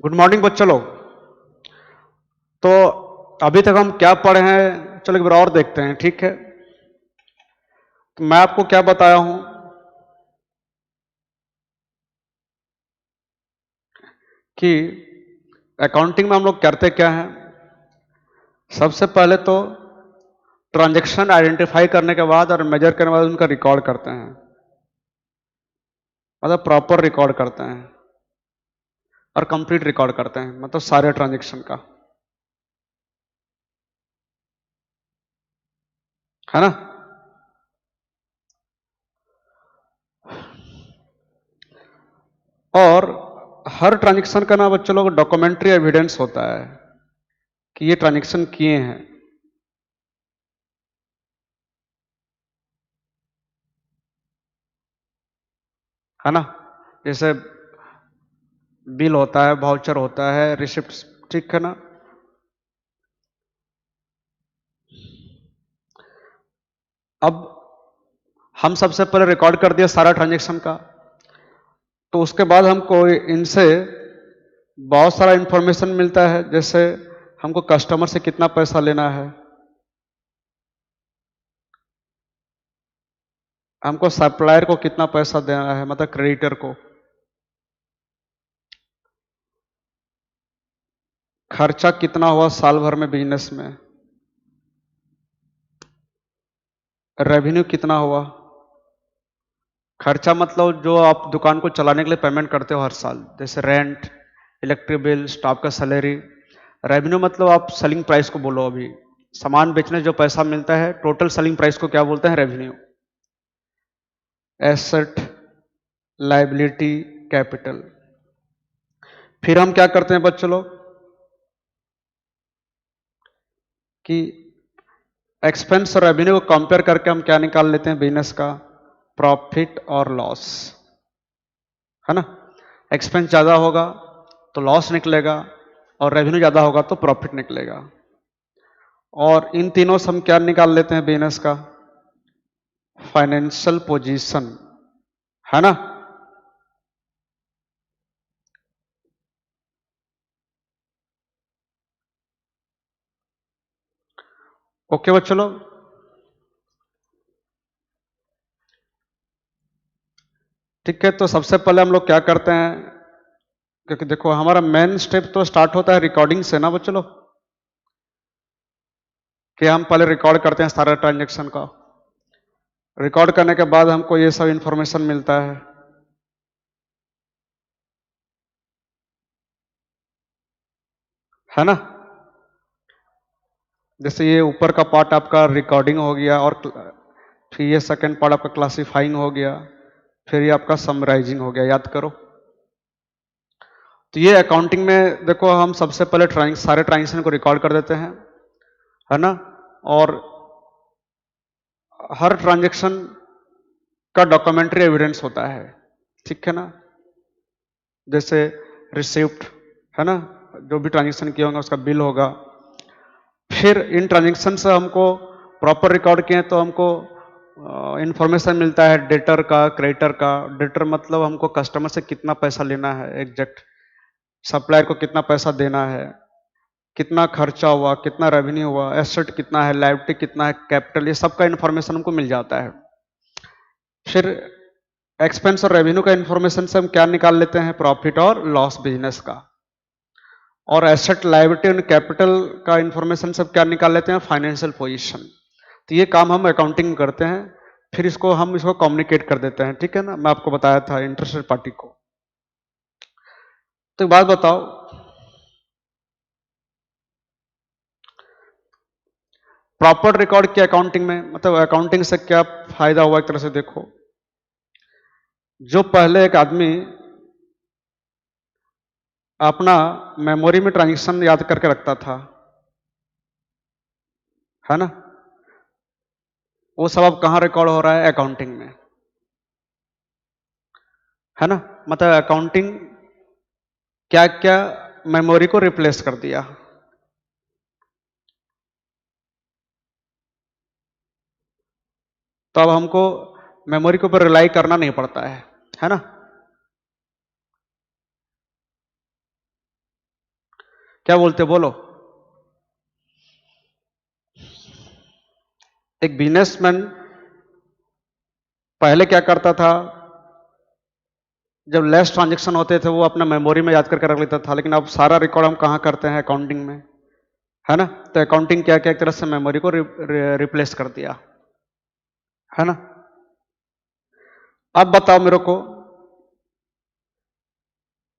Good morning बच्चों लोग। तो अभी तक हम क्या पढ़े हैं, चलो एक बार और देखते हैं। ठीक है, तो मैं आपको क्या बताया हूं कि अकाउंटिंग में हम लोग करते क्या हैं। सबसे पहले तो ट्रांजैक्शन आइडेंटिफाई करने के बाद और मेजर करने के बाद उनका रिकॉर्ड करते हैं, मतलब प्रॉपर रिकॉर्ड करते हैं और कंप्लीट रिकॉर्ड करते हैं, मतलब सारे ट्रांजैक्शन का, है ना। और हर ट्रांजैक्शन का ना बच्चों लोग डॉक्यूमेंट्री एविडेंस होता है कि ये ट्रांजैक्शन किए हैं, है ना। जैसे बिल होता है, वाउचर होता है, रिसिप्ट, ठीक है ना। अब हम सबसे पहले रिकॉर्ड कर दिया सारा ट्रांजैक्शन का, तो उसके बाद हमको इनसे बहुत सारा इंफॉर्मेशन मिलता है। जैसे हमको कस्टमर से कितना पैसा लेना है, हमको सप्लायर को कितना पैसा देना है, मतलब क्रेडिटर को, खर्चा कितना हुआ साल भर में बिजनेस में, रेवेन्यू कितना हुआ। खर्चा मतलब जो आप दुकान को चलाने के लिए पेमेंट करते हो हर साल, जैसे रेंट, इलेक्ट्रिक बिल, स्टाफ का सैलरी। रेवेन्यू मतलब आप सेलिंग प्राइस को बोलो, अभी सामान बेचने जो पैसा मिलता है, टोटल सेलिंग प्राइस को क्या बोलते हैं, रेवेन्यू। Asset, liability, capital. फिर हम क्या करते हैं बच्चों लोग कि एक्सपेंस और रेवेन्यू को कंपेयर करके हम क्या निकाल लेते हैं, बिजनेस का प्रॉफिट और लॉस, है ना। एक्सपेंस ज्यादा होगा तो लॉस निकलेगा और रेवेन्यू ज्यादा होगा तो प्रॉफिट निकलेगा। और इन तीनों से हम क्या निकाल लेते हैं, बिजनेस का फाइनेंशियल पोजीशन, है ना। ओके बच्चों लोग, ठीक है। तो सबसे पहले हम लोग क्या करते हैं, क्योंकि देखो हमारा मेन स्टेप तो स्टार्ट होता है रिकॉर्डिंग से ना बच्चों लोग, कि हम पहले रिकॉर्ड करते हैं सारा ट्रांजेक्शन का। रिकॉर्ड करने के बाद हमको ये सब इंफॉर्मेशन मिलता है ना। जैसे ये ऊपर का पार्ट आपका रिकॉर्डिंग हो गया, और फिर ये सेकंड पार्ट आपका क्लासिफाइंग हो गया, फिर ये आपका समराइजिंग हो गया, याद करो। तो ये अकाउंटिंग में देखो, हम सबसे पहले सारे ट्रांजेक्शन को रिकॉर्ड कर देते हैं, है ना। और हर ट्रांजैक्शन का डॉक्यूमेंट्री एविडेंस होता है, ठीक है ना। जैसे रिसिप्ट, है ना, जो भी ट्रांजैक्शन किया होगा उसका बिल होगा। फिर इन ट्रांजैक्शन से हमको प्रॉपर रिकॉर्ड किए तो हमको इंफॉर्मेशन मिलता है डेटर का, क्रेडिटर का। डेटर मतलब हमको कस्टमर से कितना पैसा लेना है एग्जैक्ट, सप्लायर को कितना पैसा देना है, कितना खर्चा हुआ, कितना रेवेन्यू हुआ, एसेट कितना है, लायबिलिटी कितना है, कैपिटल, ये सब का इंफॉर्मेशन हमको मिल जाता है। फिर एक्सपेंस और रेवेन्यू का इंफॉर्मेशन से हम क्या निकाल लेते हैं, प्रॉफिट और लॉस बिजनेस का। और एसेट, लायबिलिटी और कैपिटल का इंफॉर्मेशन सब क्या निकाल लेते हैं, फाइनेंशियल पोजीशन। तो ये काम हम अकाउंटिंग में करते हैं। फिर हम इसको कम्युनिकेट कर देते हैं, ठीक है ना। मैं आपको बताया था इंटरेस्टेड पार्टी को। तो एक बात बताओ, प्रॉपर रिकॉर्ड किया अकाउंटिंग में, मतलब अकाउंटिंग से क्या फायदा हुआ, एक तरह से देखो। जो पहले एक आदमी अपना मेमोरी में ट्रांजेक्शन याद करके रखता था, है ना, वो सब अब कहां रिकॉर्ड हो रहा है, अकाउंटिंग में, है ना। मतलब अकाउंटिंग क्या क्या मेमोरी को रिप्लेस कर दिया। तो अब हमको मेमोरी के ऊपर रिलाई करना नहीं पड़ता है ना। क्या बोलते बोलो? एक बिजनेसमैन पहले क्या करता था, जब लेस ट्रांजेक्शन होते थे वो अपना मेमोरी में याद करके रख लेता था, लेकिन अब सारा रिकॉर्ड हम कहाँ करते हैं? अकाउंटिंग में, है ना? तो अकाउंटिंग क्या क्या एक तरह से मेमोरी को रिप्लेस कर दिया, है ना? अब बताओ मेरे को,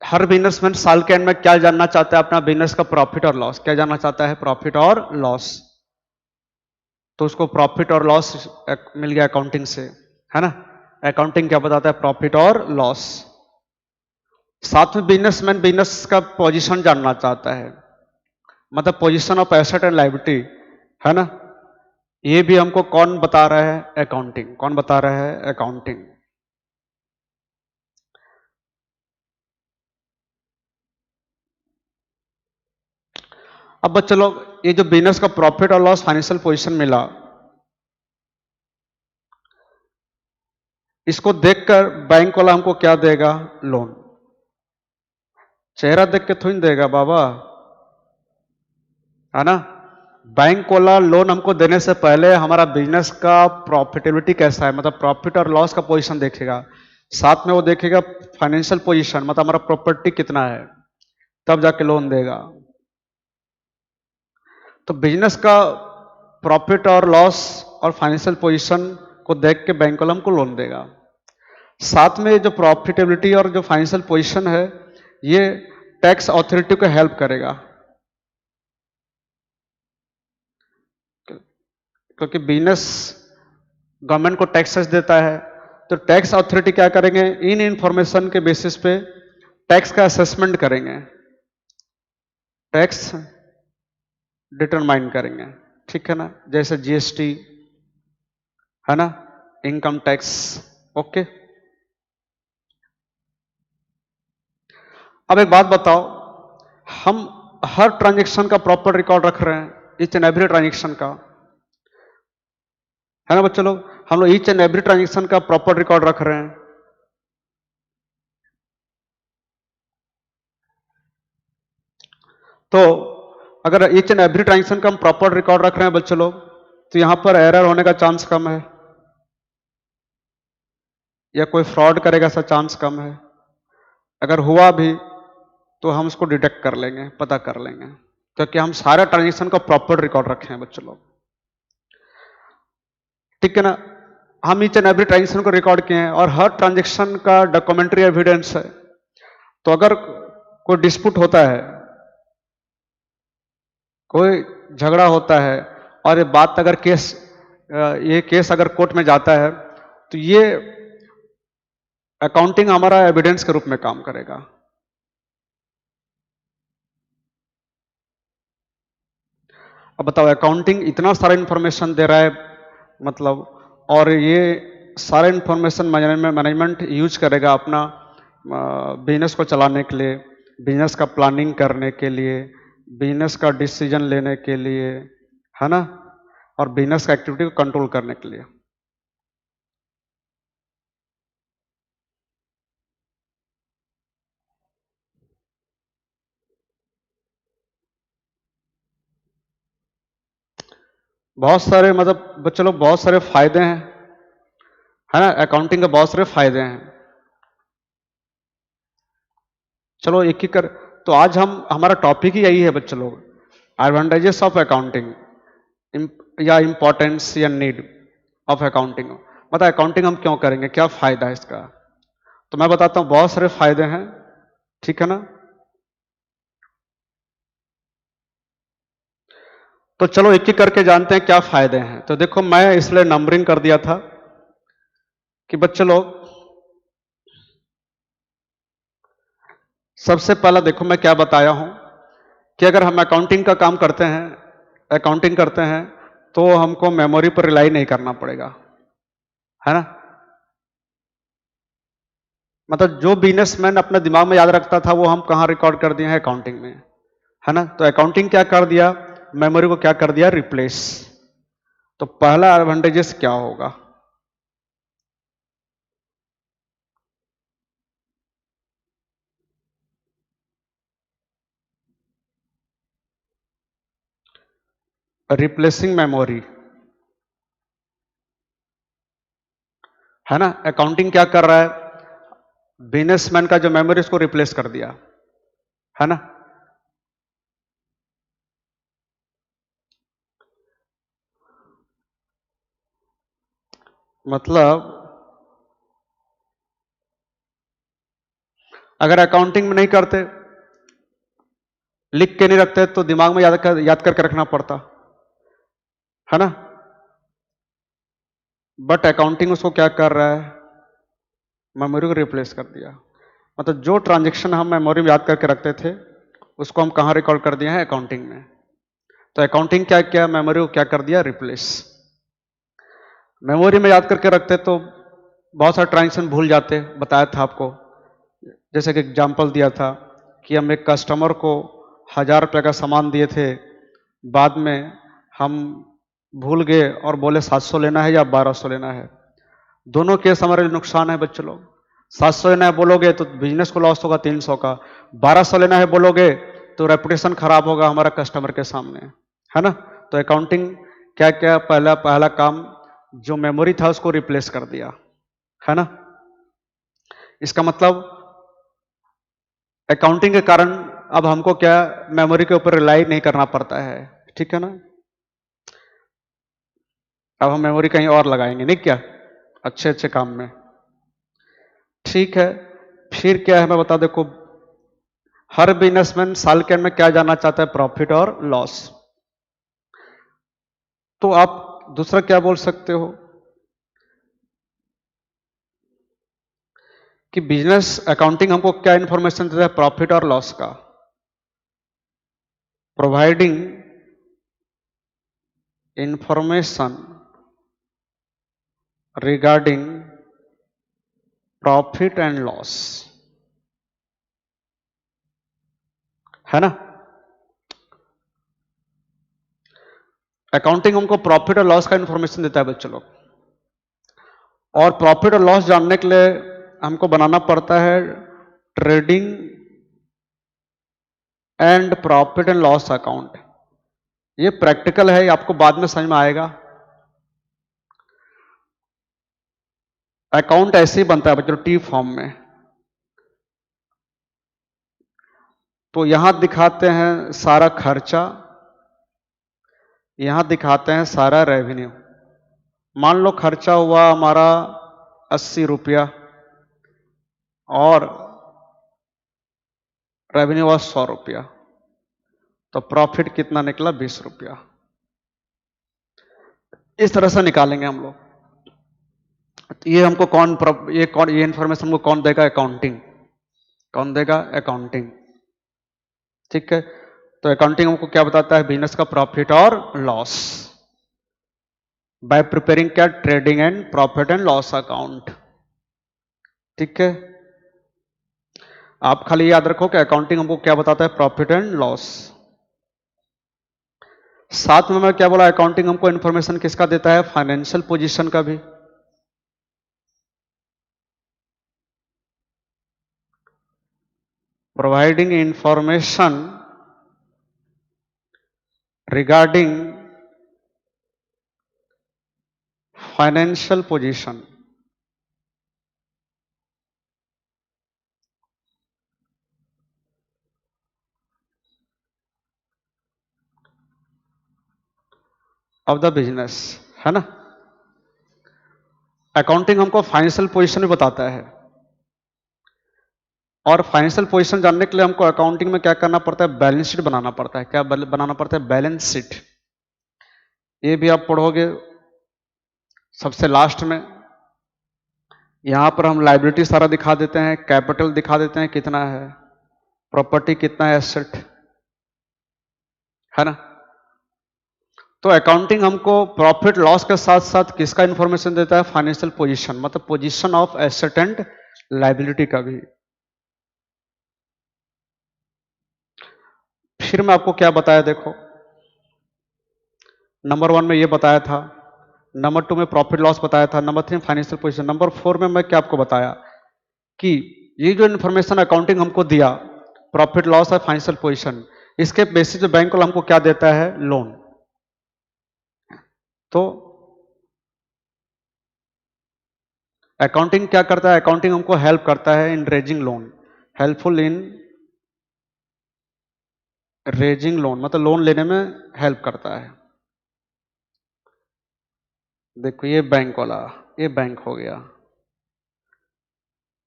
हर बिजनेसमैन साल के एंड में क्या जानना चाहता है? अपना बिजनेस का प्रॉफिट और लॉस। क्या जानना चाहता है? प्रॉफिट और लॉस। तो उसको प्रॉफिट और लॉस मिल गया अकाउंटिंग से, है ना? अकाउंटिंग क्या बताता है? प्रॉफिट और लॉस। साथ में बिजनेसमैन बिजनेस का पोजीशन जानना चाहता है, मतलब position of asset and liability, है ना? ये भी हमको कौन बता रहा है? अकाउंटिंग। कौन बता रहा है? अकाउंटिंग। अब चलो, ये जो बिजनेस का प्रॉफिट और लॉस फाइनेंशियल पोजीशन मिला, इसको देखकर बैंक वाला हमको क्या देगा? लोन। चेहरा देख के थोड़ी देगा बाबा, है ना? बैंक वाला लोन हमको देने से पहले हमारा बिजनेस का प्रॉफिटेबिलिटी कैसा है, मतलब प्रॉफिट और लॉस का पोजीशन देखेगा। साथ में वो देखेगा फाइनेंशियल पोजीशन, मतलब हमारा प्रॉपर्टी कितना है, तब जाके लोन देगा। तो बिजनेस का प्रॉफिट और लॉस और फाइनेंशियल पोजीशन को देख के बैंक वाला हमको लोन देगा। साथ में जो प्रॉफिटेबिलिटी और जो फाइनेंशियल पोजीशन है, ये टैक्स अथॉरिटी को हेल्प करेगा, क्योंकि बिजनेस गवर्नमेंट को टैक्सेस देता है। तो टैक्स अथॉरिटी क्या करेंगे? इन इंफॉर्मेशन के बेसिस पे टैक्स का असेसमेंट करेंगे, टैक्स डिटरमाइन करेंगे, ठीक है ना? जैसे जीएसटी, है ना, इनकम टैक्स। ओके। अब एक बात बताओ, हम हर ट्रांजेक्शन का प्रॉपर रिकॉर्ड रख रहे हैं, ईच एंड एवरी ट्रांजेक्शन का, है ना बच्चों लोग? हम लोग ईच एंड एवरी ट्रांजेक्शन का प्रॉपर रिकॉर्ड रख रहे हैं। तो अगर ईच एंड एवरी ट्रांजेक्शन का हम प्रॉपर रिकॉर्ड रख रहे हैं बच्चों लोग, तो यहां पर एरर होने का चांस कम है, या कोई फ्रॉड करेगा ऐसा चांस कम है। अगर हुआ भी तो हम उसको डिटेक्ट कर लेंगे, पता कर लेंगे, क्योंकि हम सारे ट्रांजेक्शन का प्रॉपर रिकॉर्ड रखे हैं बच्चों लोग, ठीक है ना? हम ईच एंड एवरी ट्रांजेक्शन को रिकॉर्ड किए हैं और हर ट्रांजेक्शन का डॉक्यूमेंट्री एविडेंस है। तो अगर कोई डिस्प्यूट होता है, कोई झगड़ा होता है, और ये बात अगर ये केस अगर कोर्ट में जाता है, तो ये अकाउंटिंग हमारा एविडेंस के रूप में काम करेगा। अब बताओ, अकाउंटिंग इतना सारा इंफॉर्मेशन दे रहा है, मतलब, और ये सारे इंफॉर्मेशन मैनेजमेंट यूज करेगा अपना बिजनेस को चलाने के लिए, बिजनेस का प्लानिंग करने के लिए, बिजनेस का डिसीजन लेने के लिए, है ना, और बिजनेस का एक्टिविटी को कंट्रोल करने के लिए। बहुत सारे, मतलब चलो, बहुत सारे फायदे हैं, है ना? अकाउंटिंग के बहुत सारे फायदे हैं। चलो एक ही कर, तो आज हम, हमारा टॉपिक ही यही है बच्चों लोग, एडवांटेजेस ऑफ अकाउंटिंग, या इंपॉर्टेंस या नीड ऑफ अकाउंटिंग। मतलब अकाउंटिंग हम क्यों करेंगे, क्या फायदा है इसका? तो मैं बताता हूं, बहुत सारे फायदे हैं, ठीक है ना? तो चलो एक एक करके जानते हैं क्या फायदे हैं। तो देखो, मैं इसलिए नंबरिंग कर दिया था कि बच्चे लोग, सबसे पहला देखो मैं क्या बताया हूं, कि अगर हम अकाउंटिंग का काम करते हैं, अकाउंटिंग करते हैं, तो हमको मेमोरी पर रिलाई नहीं करना पड़ेगा, है ना? मतलब जो बिजनेसमैन अपने दिमाग में याद रखता था, वो हम कहाँ रिकॉर्ड कर दिए हैं? अकाउंटिंग में, है ना? तो अकाउंटिंग क्या कर दिया? मेमोरी को क्या कर दिया? रिप्लेस। तो पहला एडवांटेजेस क्या होगा? रिप्लेसिंग मेमोरी, है ना। अकाउंटिंग क्या कर रहा है, बिजनेसमैन का जो मेमोरी उसको रिप्लेस कर दिया, है ना। मतलब अगर अकाउंटिंग में नहीं करते, लिख के नहीं रखते, तो दिमाग में याद करके रखना पड़ता, है ना। बट अकाउंटिंग उसको क्या कर रहा है, मेमोरी को रिप्लेस कर दिया। मतलब जो ट्रांजैक्शन हम मेमोरी में याद करके रखते थे, उसको हम कहाँ रिकॉर्ड कर दिए हैं, अकाउंटिंग में। तो अकाउंटिंग क्या किया, मेमोरी को क्या कर दिया, रिप्लेस। मेमोरी में याद करके रखते तो बहुत सारे ट्रांजैक्शन भूल जाते, बताया था आपको। जैसे कि एग्जाम्पल दिया था कि हम एक कस्टमर को 1000 रुपये का सामान दिए थे, बाद में हम भूल गए और बोले 700 लेना है या 1200 लेना है। दोनों केस हमारे लिए नुकसान है बच्चों लोग। 700 लेना है बोलोगे तो बिजनेस को लॉस होगा 300 का, 1200 लेना है बोलोगे तो रेपुटेशन खराब होगा हमारा कस्टमर के सामने, है ना। तो अकाउंटिंग क्या क्या, पहला काम जो मेमोरी था उसको रिप्लेस कर दिया, है ना। इसका मतलब अकाउंटिंग के कारण अब हमको क्या, मेमोरी के ऊपर रिलाई नहीं करना पड़ता है, ठीक है ना। अब हम मेमोरी कहीं और लगाएंगे नहीं क्या, अच्छे अच्छे काम में, ठीक है। फिर क्या है मैं बता, देखो हर बिजनेसमैन साल के एंड में क्या जानना चाहता है, प्रॉफिट और लॉस। तो आप दूसरा क्या बोल सकते हो कि बिजनेस अकाउंटिंग हमको क्या इंफॉर्मेशन देता है, प्रॉफिट और लॉस का, providing information regarding profit and loss, है ना। अकाउंटिंग हमको प्रॉफिट और लॉस का इंफॉर्मेशन देता है बच्चों लोग, और प्रॉफिट और लॉस जानने के लिए हमको बनाना पड़ता है trading and profit and loss account. ये प्रैक्टिकल है, ये आपको बाद में समझ में आएगा। अकाउंट ऐसे ही बनता है बच्चों, टी फॉर्म में। तो यहां दिखाते हैं सारा खर्चा, यहां दिखाते हैं सारा रेवेन्यू। मान लो खर्चा हुआ हमारा 80 रुपया और रेवेन्यू हुआ 100 रुपया, तो प्रॉफिट कितना निकला, 20 रुपया। इस तरह से निकालेंगे हम लोग। ये हमको ये इंफॉर्मेशन हमको कौन देगा, अकाउंटिंग। कौन देगा, अकाउंटिंग, ठीक है। तो अकाउंटिंग हमको क्या बताता है, बिजनेस का प्रॉफिट और लॉस, बाय प्रिपेयरिंग क्या, trading and profit and loss account, ठीक है। आप खाली याद रखो कि अकाउंटिंग हमको क्या बताता है, प्रॉफिट एंड लॉस। साथ में मैं क्या बोला, अकाउंटिंग हमको इंफॉर्मेशन किसका देता है, फाइनेंशियल पोजीशन का भी। Providing information regarding financial position, of the business, है ना। अकाउंटिंग हमको फाइनेंशियल पोजीशन भी बताता है, और फाइनेंशियल पोजीशन जानने के लिए हमको अकाउंटिंग में क्या करना पड़ता है, बैलेंस शीट बनाना पड़ता है। क्या बनाना पड़ता है, बैलेंस शीट। ये भी आप पढ़ोगे सबसे लास्ट में। यहां पर हम लायबिलिटी सारा दिखा देते हैं, कैपिटल दिखा देते हैं कितना है, प्रॉपर्टी कितना है, एसेट, है ना। तो अकाउंटिंग हमको प्रॉफिट लॉस के साथ साथ किसका इंफॉर्मेशन देता है, फाइनेंशियल पोजीशन, मतलब position of asset and liability का भी। फिर मैं आपको क्या बताया, देखो नंबर 1 में ये बताया था, नंबर 2 में प्रॉफिट लॉस बताया था, नंबर 3 फाइनेंशियल पोजीशन, नंबर 4 में मैं क्या आपको बताया कि ये जो इन्फॉर्मेशन अकाउंटिंग हमको दिया, प्रॉफिट लॉस और फाइनेंशियल पोजीशन, इसके बेसिस पे बैंक को हमको क्या देता है, लोन। तो अकाउंटिंग क्या करता है? अकाउंटिंग हमको हेल्प करता है इन raising loan, helpful in raising loan, मतलब लोन लेने में हेल्प करता है। देखो ये बैंक वाला, ये बैंक हो गया,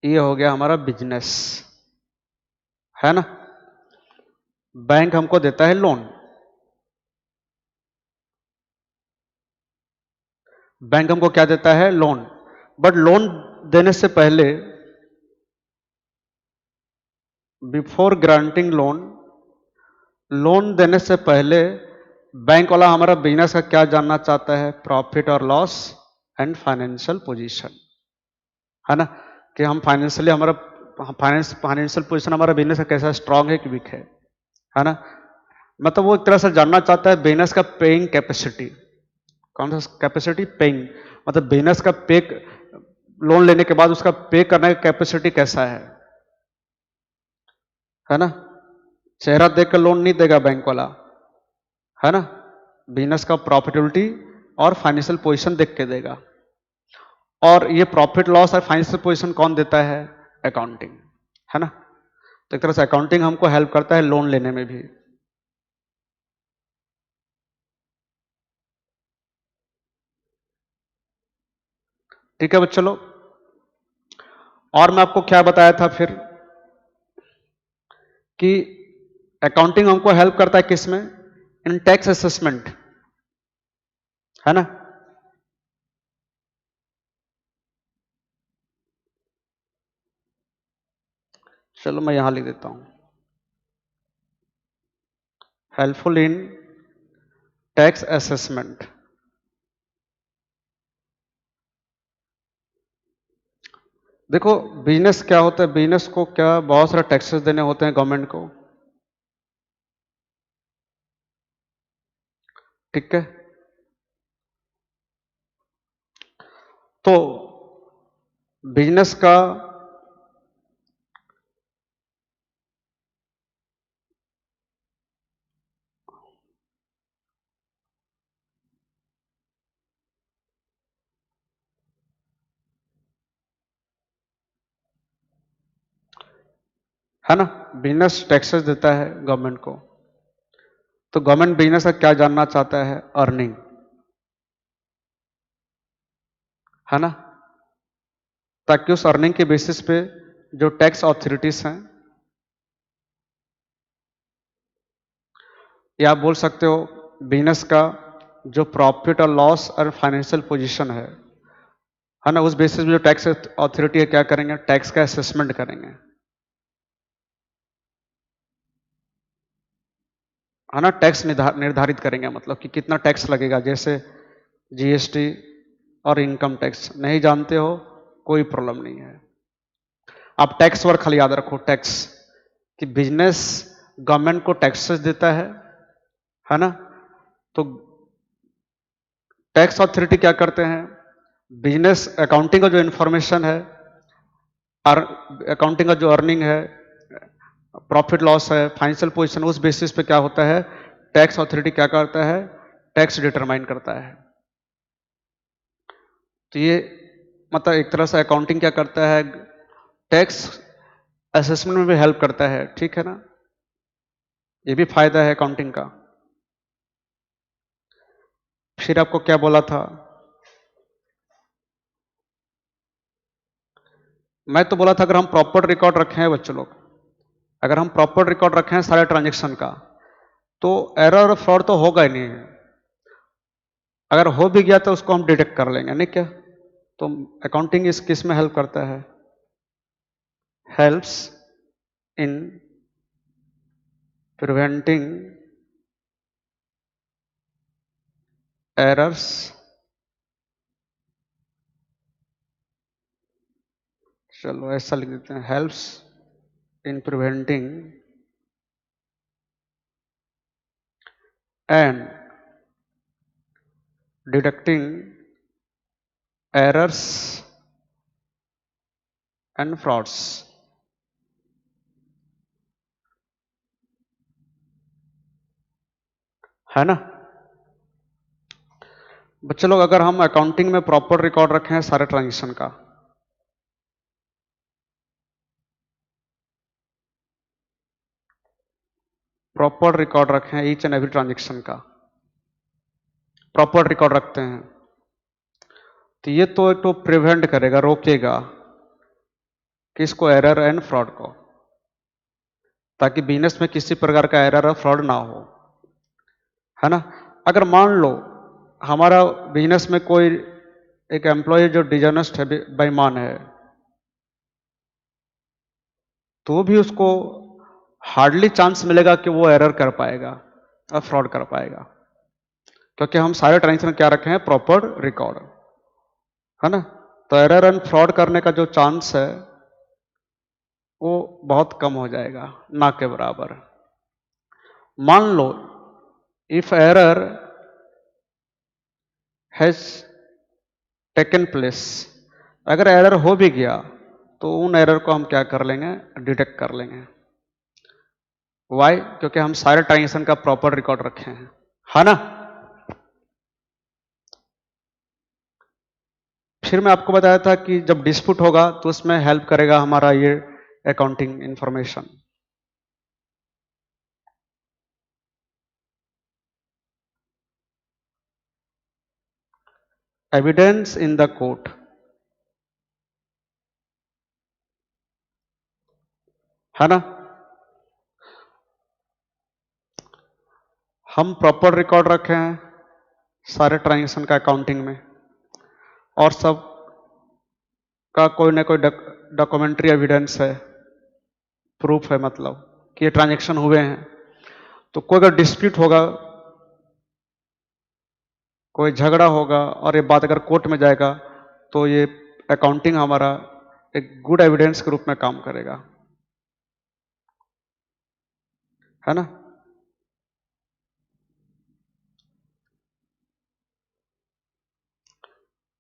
ये हो गया हमारा बिजनेस, है ना। बैंक हमको देता है लोन, बैंक हमको क्या देता है? लोन। बट लोन देने से पहले, बिफोर ग्रांटिंग लोन, लोन देने से पहले बैंक वाला हमारा बिजनेस का क्या जानना चाहता है? प्रॉफिट और लॉस एंड फाइनेंशियल पोजीशन, है ना, कि हम फाइनेंशियली हमारा फाइनेंशियल पोजीशन हमारा बिजनेस का कैसा स्ट्रांग है कि वीक है ना। मतलब वो एक तरह से जानना चाहता है बिजनेस का पेइंग कैपेसिटी। कौन सा कैपेसिटी? पेइंग, मतलब बिजनेस का पे, लोन लेने के बाद उसका पे करने का कैपेसिटी कैसा है ना। चेहरा देख कर लोन नहीं देगा बैंक वाला, है ना, बिजनेस का प्रॉफिटेबिलिटी और फाइनेंशियल पोजीशन देख के देगा। और ये प्रॉफिट लॉस और फाइनेंशियल पोजीशन कौन देता है? अकाउंटिंग, है ना। तो एक तरह से अकाउंटिंग हमको हेल्प करता है लोन लेने में भी। ठीक है बच्चों लोग। और मैं आपको क्या बताया था फिर कि अकाउंटिंग हमको हेल्प करता है किस में? इन टैक्स असेसमेंट, है ना। चलो मैं यहां लिख देता हूं, हेल्पफुल इन टैक्स असेसमेंट। देखो बिजनेस क्या होता है, बिजनेस को क्या बहुत सारे टैक्सेस देने होते हैं गवर्नमेंट को, ठीक है। तो बिजनेस का है ना, बिजनेस टैक्सेस देता है गवर्नमेंट को। तो गवर्नमेंट बिजनेस का क्या जानना चाहता है? अर्निंग, है ना, ताकि उस अर्निंग के बेसिस पे जो टैक्स अथॉरिटीज हैं, या आप बोल सकते हो बिजनेस का जो प्रॉफिट और लॉस और फाइनेंशियल पोजीशन है ना, उस बेसिस पे जो टैक्स अथॉरिटी है क्या करेंगे? टैक्स का असेसमेंट करेंगे, है ना। टैक्स निर्धारित करेंगे, मतलब कि कितना टैक्स लगेगा। जैसे जीएसटी और इनकम टैक्स नहीं जानते हो, कोई प्रॉब्लम नहीं है, आप टैक्स वर्क खाली याद रखो। टैक्स कि बिजनेस गवर्नमेंट को टैक्सेस देता है ना। तो टैक्स अथॉरिटी क्या करते हैं? बिजनेस अकाउंटिंग का जो इंफॉर्मेशन है, अकाउंटिंग का जो अर्निंग है, प्रॉफिट लॉस है, फाइनेंशियल पोजीशन, उस बेसिस पे क्या होता है? टैक्स अथॉरिटी क्या करता है? टैक्स डिटरमाइन करता है। तो ये मतलब एक तरह से अकाउंटिंग क्या करता है? टैक्स असेसमेंट में भी हेल्प करता है, ठीक है ना। ये भी फायदा है अकाउंटिंग का। फिर आपको क्या बोला था? मैं तो बोला था अगर हम प्रॉपर रिकॉर्ड रखे हैं बच्चों लोग, अगर हम प्रॉपर रिकॉर्ड रखे हैं सारे ट्रांजेक्शन का, तो एरर और फ्रॉड तो होगा ही नहीं। अगर हो भी गया तो उसको हम डिटेक्ट कर लेंगे, नहीं क्या। तो अकाउंटिंग इस किस में हेल्प करता है? हेल्प्स इन प्रिवेंटिंग एरर्स, चलो ऐसा लिख देते हैं, helps in preventing and detecting errors and frauds, है ना। बच्चे लोग, अगर हम अकाउंटिंग में प्रॉपर रिकॉर्ड रखे हैं सारे ट्रांजेक्शन का, प्रॉपर रिकॉर्ड रखे हैं ईच एंड एवरी ट्रांजेक्शन का, प्रॉपर रिकॉर्ड रखते हैं, तो ये तो एक तो प्रिवेंट करेगा, रोकेगा किसको, एरर एंड फ्रॉड को, ताकि बिजनेस में किसी प्रकार का एरर और फ्रॉड ना हो, है ना। अगर मान लो हमारा बिजनेस में कोई एक एम्प्लॉय जो डिजॉनेस्ट है, बेईमान है, तो भी उसको हार्डली चांस मिलेगा कि वो एरर कर पाएगा और फ्रॉड कर पाएगा, क्योंकि हम सारे ट्रांजेक्शन क्या रखे हैं, प्रॉपर रिकॉर्ड, है ना। तो एरर एंड फ्रॉड करने का जो चांस है वो बहुत कम हो जाएगा, ना के बराबर। मान लो if error has taken place, अगर एरर हो भी गया तो उन एरर को हम क्या कर लेंगे, डिटेक्ट कर लेंगे। वाई? क्योंकि हम सारे ट्रांजेक्शन का प्रॉपर रिकॉर्ड रखे हैं, है ना। फिर मैं आपको बताया था कि जब डिस्प्यूट होगा तो उसमें हेल्प करेगा हमारा ये accounting information. Evidence in the court, है ना। हम प्रॉपर रिकॉर्ड रखे हैं सारे ट्रांजेक्शन का अकाउंटिंग में, और सब का कोई ना कोई डॉक्यूमेंट्री एविडेंस है, प्रूफ है, मतलब कि ये ट्रांजेक्शन हुए हैं। तो कोई अगर डिस्प्यूट होगा, कोई झगड़ा होगा और ये बात अगर कोर्ट में जाएगा, तो ये अकाउंटिंग हमारा एक गुड एविडेंस के रूप में काम करेगा, है ना।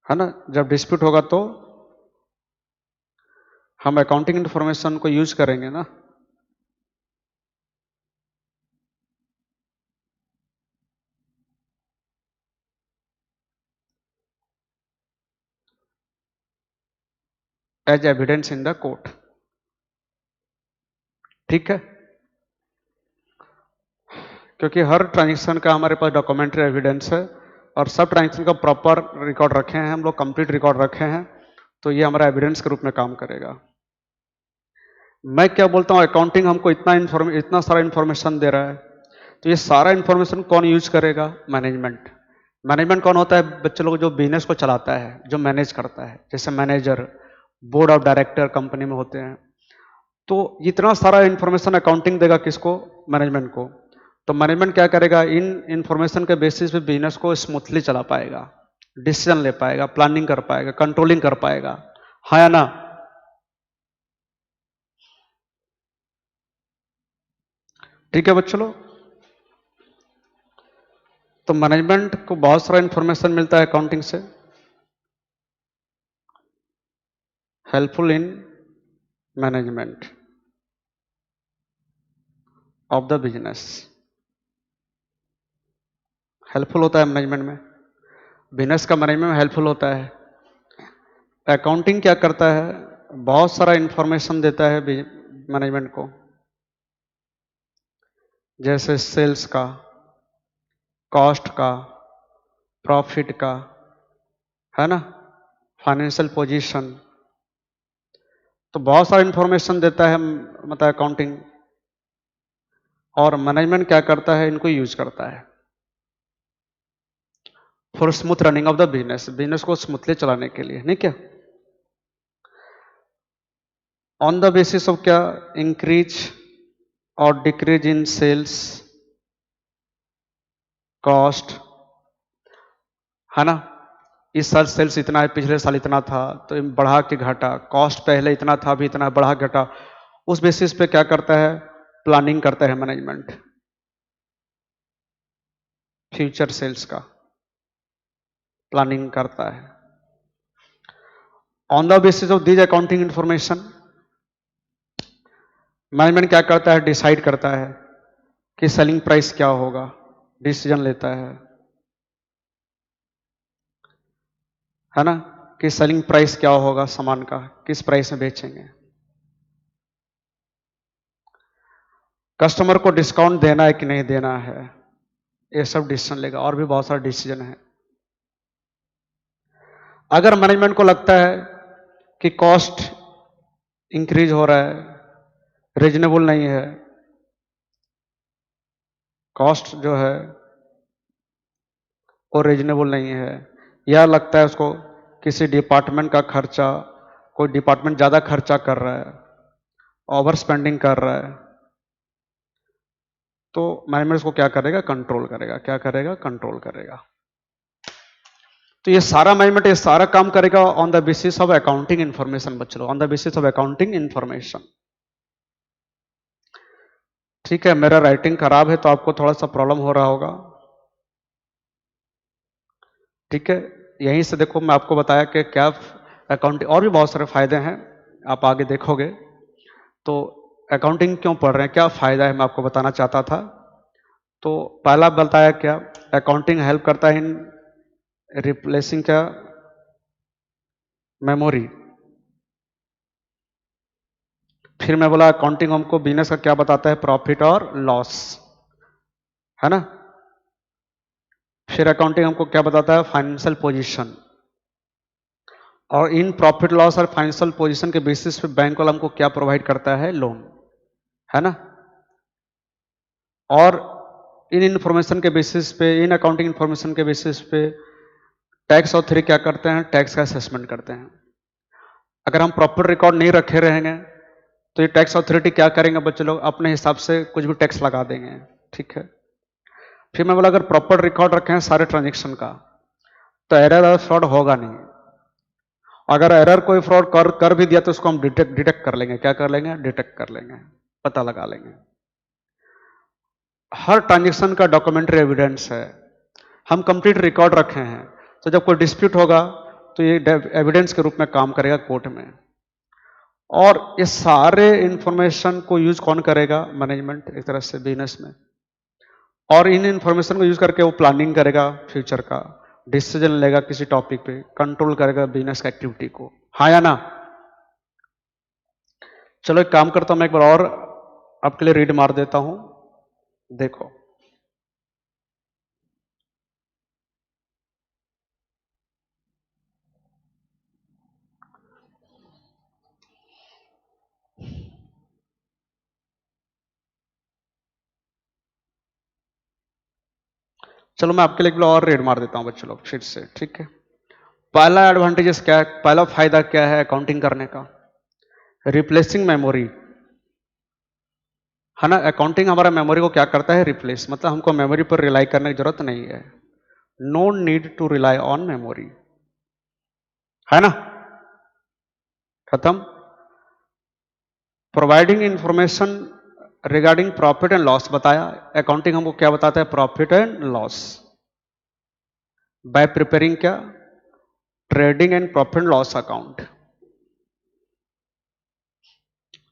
है ना, जब डिस्प्यूट होगा तो हम अकाउंटिंग इंफॉर्मेशन को यूज करेंगे ना। As evidence in the court, ठीक है। क्योंकि हर ट्रांजेक्शन का हमारे पास डॉक्यूमेंट्री एविडेंस है, और सब ट्रांजेक्शन का प्रॉपर रिकॉर्ड रखे हैं हम लोग, कंप्लीट रिकॉर्ड रखे हैं, तो ये हमारा एविडेंस के रूप में काम करेगा। मैं क्या बोलता हूँ, अकाउंटिंग हमको इतना सारा इंफॉर्मेशन दे रहा है, तो ये सारा इंफॉर्मेशन कौन यूज करेगा, मैनेजमेंट। मैनेजमेंट कौन होता है बच्चे लोग, जो बिजनेस को चलाता है, जो मैनेज करता है, जैसे manager, board of director company में होते हैं। तो इतना सारा इंफॉर्मेशन अकाउंटिंग देगा किसको, मैनेजमेंट को। तो मैनेजमेंट क्या करेगा, इन इंफॉर्मेशन के बेसिस पे बिजनेस को स्मूथली चला पाएगा, डिसीजन ले पाएगा, प्लानिंग कर पाएगा, कंट्रोलिंग कर पाएगा, हाँ या ना। ठीक है बच्चों लोग। तो मैनेजमेंट को बहुत सारा इंफॉर्मेशन मिलता है अकाउंटिंग से, helpful in management of the business, helpful होता है मैनेजमेंट में, बिजनेस का मैनेजमेंट में हेल्पफुल होता है। अकाउंटिंग क्या करता है, बहुत सारा इंफॉर्मेशन देता है मैनेजमेंट को, जैसे सेल्स का, कॉस्ट का, प्रॉफिट का, है ना, फाइनेंशियल पोजीशन, तो बहुत सारा इंफॉर्मेशन देता है मतलब अकाउंटिंग। और मैनेजमेंट क्या करता है, इनको यूज करता है for smooth running of the business, business को स्मूथली चलाने के लिए, नहीं क्या। ऑन द बेसिस ऑफ क्या, इंक्रीज और डिक्रीज इन सेल्स, कॉस्ट, है ना। इस साल सेल्स इतना है, पिछले साल इतना था, तो बढ़ा के घटा, कॉस्ट पहले इतना था, अभी इतना बढ़ा घटा, उस बेसिस पे क्या करता है, प्लानिंग करता है मैनेजमेंट, फ्यूचर सेल्स का प्लानिंग करता है। On the basis of this accounting information, management क्या करता है, डिसाइड करता है कि सेलिंग प्राइस क्या होगा, डिसीजन लेता है, है ना, कि सेलिंग प्राइस क्या होगा सामान का, किस प्राइस में बेचेंगे, कस्टमर को डिस्काउंट देना है कि नहीं देना है, ये सब डिसीजन लेगा। और भी बहुत सारे डिसीजन है। अगर मैनेजमेंट को लगता है कि कॉस्ट इंक्रीज हो रहा है, रीजनेबल नहीं है, कॉस्ट जो है वो रीजनेबल नहीं है, या लगता है उसको किसी डिपार्टमेंट का खर्चा, कोई डिपार्टमेंट ज़्यादा खर्चा कर रहा है, ओवर स्पेंडिंग कर रहा है, तो मैनेजमेंट उसको क्या करेगा, कंट्रोल करेगा। क्या करेगा, कंट्रोल करेगा। तो ये सारा मैनेजमेंट ये सारा काम करेगा on the basis of accounting information बच्चों, on the basis of accounting information. ठीक है, मेरा राइटिंग खराब है तो आपको थोड़ा सा प्रॉब्लम हो रहा होगा। ठीक है, यहीं से देखो मैं आपको बताया कि क्या अकाउंटिंग, और भी बहुत सारे फायदे हैं, आप आगे देखोगे। तो अकाउंटिंग क्यों पढ़ रहे हैं, क्या फायदा है, मैं आपको बताना चाहता था। तो पहला बताया क्या, अकाउंटिंग हेल्प करता है इन रिप्लेसिंग क्या, मेमोरी। फिर मैं बोला अकाउंटिंग हमको बिजनेस का क्या बताता है, प्रॉफिट और लॉस, है ना। फिर अकाउंटिंग हमको क्या बताता है, फाइनेंशियल पोजीशन। और इन प्रॉफिट लॉस और फाइनेंशियल पोजीशन के बेसिस पे बैंक वाला हमको क्या प्रोवाइड करता है, लोन, है ना। और इन इंफॉर्मेशन के बेसिस पे, इन अकाउंटिंग इंफॉर्मेशन के बेसिस पे टैक्स ऑथोरिटी क्या करते हैं, टैक्स का असेसमेंट करते हैं। अगर हम प्रॉपर रिकॉर्ड नहीं रखे रहेंगे तो ये टैक्स अथॉरिटी क्या करेंगे बच्चे लोग, अपने हिसाब से कुछ भी टैक्स लगा देंगे। ठीक है, फिर मैं बोला अगर प्रॉपर रिकॉर्ड रखे हैं सारे ट्रांजेक्शन का तो एरर और फ्रॉड होगा नहीं। अगर एरर कोई फ्रॉड कर भी दिया तो उसको हम डिटेक्ट कर लेंगे। क्या कर लेंगे, डिटेक्ट कर लेंगे, पता लगा लेंगे। हर ट्रांजेक्शन का डॉक्यूमेंट्री एविडेंस है, हम कंप्लीट रिकॉर्ड रखे हैं। तो जब कोई डिस्प्यूट होगा तो ये एविडेंस के रूप में काम करेगा कोर्ट में। और ये सारे इंफॉर्मेशन को यूज कौन करेगा, मैनेजमेंट, एक तरह से बिजनेस में। और इन इंफॉर्मेशन को यूज करके वो प्लानिंग करेगा फ्यूचर का, डिसीजन लेगा किसी टॉपिक पे, कंट्रोल करेगा बिजनेस का एक्टिविटी को। हाँ या ना। चलो एक काम करता हूं, मैं एक बार और आपके लिए रीड मार देता हूं, देखो। चलो मैं आपके लिए एक बार और रीड मार देता हूं बच्चों लोग फिर से। ठीक है, पहला एडवांटेजेस क्या है, पहला फायदा क्या है अकाउंटिंग करने का, रिप्लेसिंग मेमोरी, है ना। अकाउंटिंग हमारा मेमोरी को क्या करता है, रिप्लेस, मतलब हमको मेमोरी पर रिलाई करने की जरूरत नहीं है। No need to rely on memory, है ना, खत्म। Providing information regarding profit and loss बताया, अकाउंटिंग हमको क्या बताता है, profit and loss, by preparing क्या, trading and profit and loss account.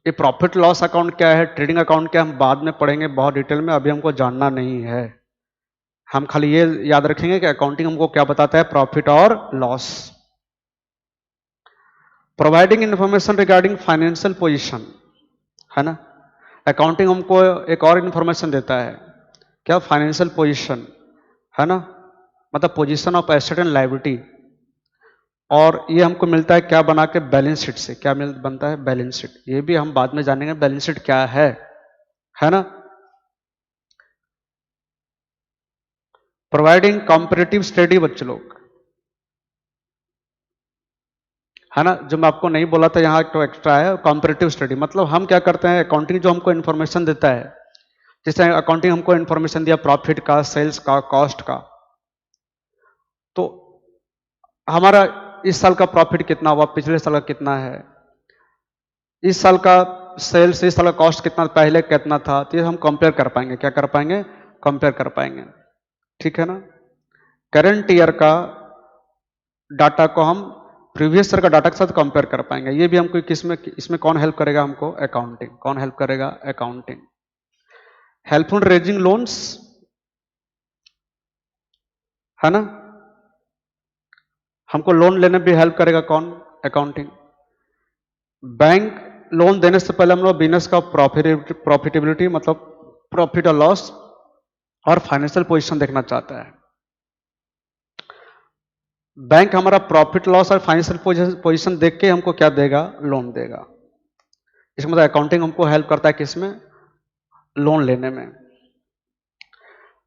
ये प्रॉफिट लॉस अकाउंट क्या है, ट्रेडिंग अकाउंट क्या, हम बाद में पढ़ेंगे बहुत डिटेल में, अभी हमको जानना नहीं है। हम खाली ये याद रखेंगे कि अकाउंटिंग हमको क्या बताता है, प्रॉफिट और loss. Providing information regarding financial position, है ना। अकाउंटिंग हमको एक और इंफॉर्मेशन देता है, क्या, फाइनेंशियल पोजीशन, है ना, मतलब position of asset and liability. और ये हमको मिलता है क्या बना के, बैलेंस शीट से। क्या बनता है, बैलेंस शीट। ये भी हम बाद में जानेंगे बैलेंस शीट क्या है ना। प्रोवाइडिंग कॉम्परेटिव स्टडी बच्चे लोग, है ना, जो मैं आपको नहीं बोला था यहाँ तो एक्स्ट्रा है, कॉम्परेटिव स्टडी। मतलब हम क्या करते हैं, अकाउंटिंग जो हमको इन्फॉर्मेशन देता है, जैसे अकाउंटिंग हमको इन्फॉर्मेशन दिया प्रॉफिट का, सेल्स का, कॉस्ट का, तो हमारा इस साल का प्रॉफिट कितना हुआ, पिछले साल का कितना है, इस साल का सेल्स, इस साल का कॉस्ट कितना, पहले कितना था, तो ये हम कंपेयर कर पाएंगे। क्या कर पाएंगे, कंपेयर कर पाएंगे। ठीक है ना। करंट ईयर का डाटा को हम प्रीवियस ईयर का डाटा के साथ कंपेयर कर पाएंगे। ये भी हमको किसमें, इसमें कौन हेल्प करेगा हमको, अकाउंटिंग। कौन हेल्प करेगा, अकाउंटिंग। हेल्पफुल रेजिंग लोन्स, है ना, हमको लोन लेने में भी हेल्प करेगा कौन? अकाउंटिंग। बैंक लोन देने से पहले हम लोग बिजनेस का प्रॉफिटेबिलिटी मतलब प्रॉफिट और लॉस और फाइनेंशियल पोजीशन देखना चाहता है। बैंक हमारा प्रॉफिट लॉस और फाइनेंशियल पोजीशन देख के हमको क्या देगा? लोन देगा। इसका मतलब अकाउंटिंग हमको हेल्प करता है किसमें? लोन लेने में।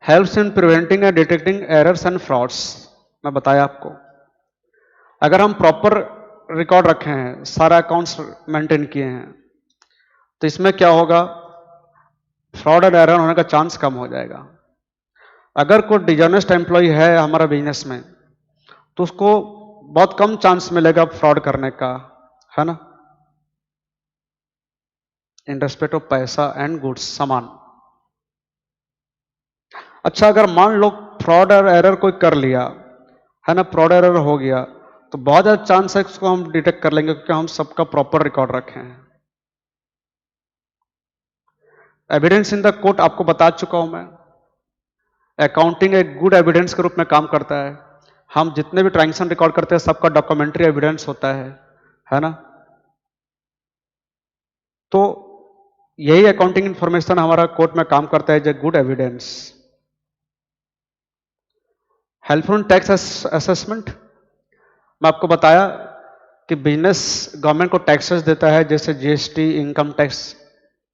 Helps in preventing and detecting errors and frauds. मैं बताया आपको, अगर हम प्रॉपर रिकॉर्ड रखे हैं, सारा अकाउंट्स मेंटेन किए हैं, तो इसमें क्या होगा? फ्रॉड और एरर होने का चांस कम हो जाएगा। अगर कोई डिजॉनेस्ट एम्प्लॉय है हमारा बिजनेस में, तो उसको बहुत कम चांस मिलेगा फ्रॉड करने का, है ना, इन रेस्पेक्ट ऑफ पैसा एंड गुड्स, सामान। अच्छा, अगर मान लो फ्रॉड और एरर कोई कर लिया, है ना, फ्रॉड एरर हो गया, तो बहुत ज्यादा चांस है उसको हम डिटेक्ट कर लेंगे क्योंकि हम सबका प्रॉपर रिकॉर्ड रखे हैं। एविडेंस इन द कोर्ट आपको बता चुका हूं मैं। अकाउंटिंग एक गुड एविडेंस के रूप में काम करता है। हम जितने भी ट्रांजेक्शन रिकॉर्ड करते हैं सबका डॉक्यूमेंट्री एविडेंस होता है ना। तो यही अकाउंटिंग इंफॉर्मेशन हमारा कोर्ट में काम करता है, जो good evidence. Helpful tax assessment, मैं आपको बताया कि बिजनेस गवर्नमेंट को टैक्सेस देता है, जैसे जीएसटी, इनकम टैक्स।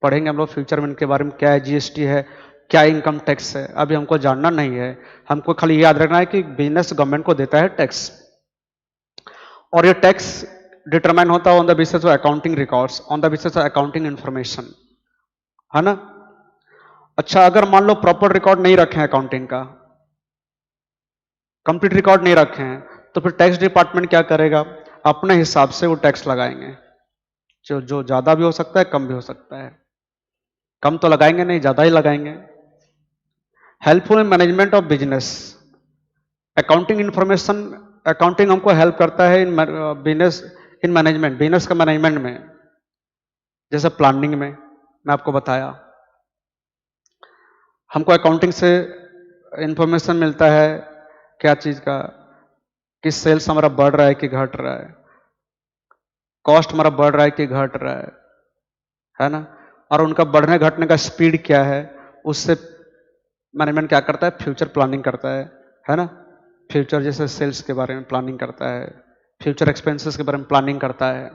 पढ़ेंगे हम लोग फ्यूचर में इनके बारे में, क्या है जीएसटी है, क्या इनकम टैक्स है, अभी हमको जानना नहीं है। हमको खाली याद रखना है कि बिजनेस गवर्नमेंट को देता है टैक्स, और ये टैक्स डिटरमाइन होता है on the basis of accounting records, on the basis of accounting information, है ना। अच्छा, अगर मान लो प्रॉपर रिकॉर्ड नहीं रखे हैं अकाउंटिंग का, कंप्लीट रिकॉर्ड नहीं रखे हैं, तो फिर टैक्स डिपार्टमेंट क्या करेगा? अपने हिसाब से वो टैक्स लगाएंगे, जो ज्यादा भी हो सकता है, कम भी हो सकता है। कम तो लगाएंगे नहीं, ज्यादा ही लगाएंगे। Helpful in management of business, accounting information, accounting हमको हेल्प करता है in business, in management, business का मैनेजमेंट में। जैसे प्लानिंग में मैं आपको बताया, हमको अकाउंटिंग से इंफॉर्मेशन मिलता है क्या चीज का, कि सेल्स हमारा बढ़ रहा है कि घट रहा है, कॉस्ट हमारा बढ़ रहा है कि घट रहा है ना, और उनका बढ़ने घटने का स्पीड क्या है। उससे मैनेजमेंट क्या करता है? फ्यूचर प्लानिंग करता है ना। फ्यूचर जैसे सेल्स के बारे में प्लानिंग करता है, फ्यूचर एक्सपेंसेस के बारे में प्लानिंग करता है।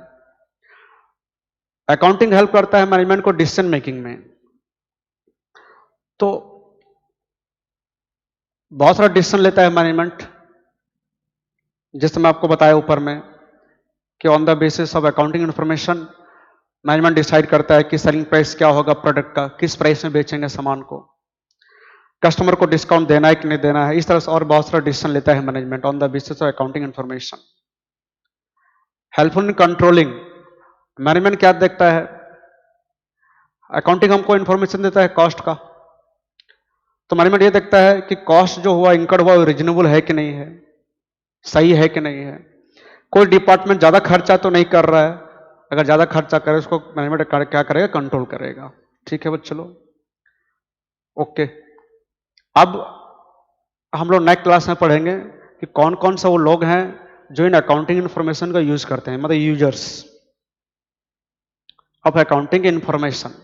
अकाउंटिंग हेल्प करता है मैनेजमेंट को डिसीजन मेकिंग में। तो बहुत सारा डिसीजन लेता है मैनेजमेंट, जैसे मैं आपको बताया ऊपर में कि on the basis of accounting information management decide करता है कि सेलिंग प्राइस क्या होगा प्रोडक्ट का, किस प्राइस में बेचेंगे सामान को, कस्टमर को डिस्काउंट देना है कि नहीं देना है। इस तरह से और बहुत सारा डिसीजन लेता है management on the basis of accounting information. Helpful in controlling, management क्या देखता है? अकाउंटिंग हमको इंफॉर्मेशन देता है कॉस्ट का, तो मैनेजमेंट ये देखता है कि कॉस्ट जो हुआ, इंकर्ड हुआ, रीजनेबल है कि नहीं है, सही है कि नहीं है। कोई डिपार्टमेंट ज्यादा खर्चा तो नहीं कर रहा है, अगर ज्यादा खर्चा करे उसको मैनेजमेंट क्या करेगा? कंट्रोल करेगा। ठीक है बच्चों लोग, ओके। अब हम लोग नेक्स्ट क्लास में पढ़ेंगे कि कौन कौन सा वो लोग हैं जो इन अकाउंटिंग इंफॉर्मेशन का यूज करते हैं, मतलब यूजर्स ऑफ अकाउंटिंग इंफॉर्मेशन।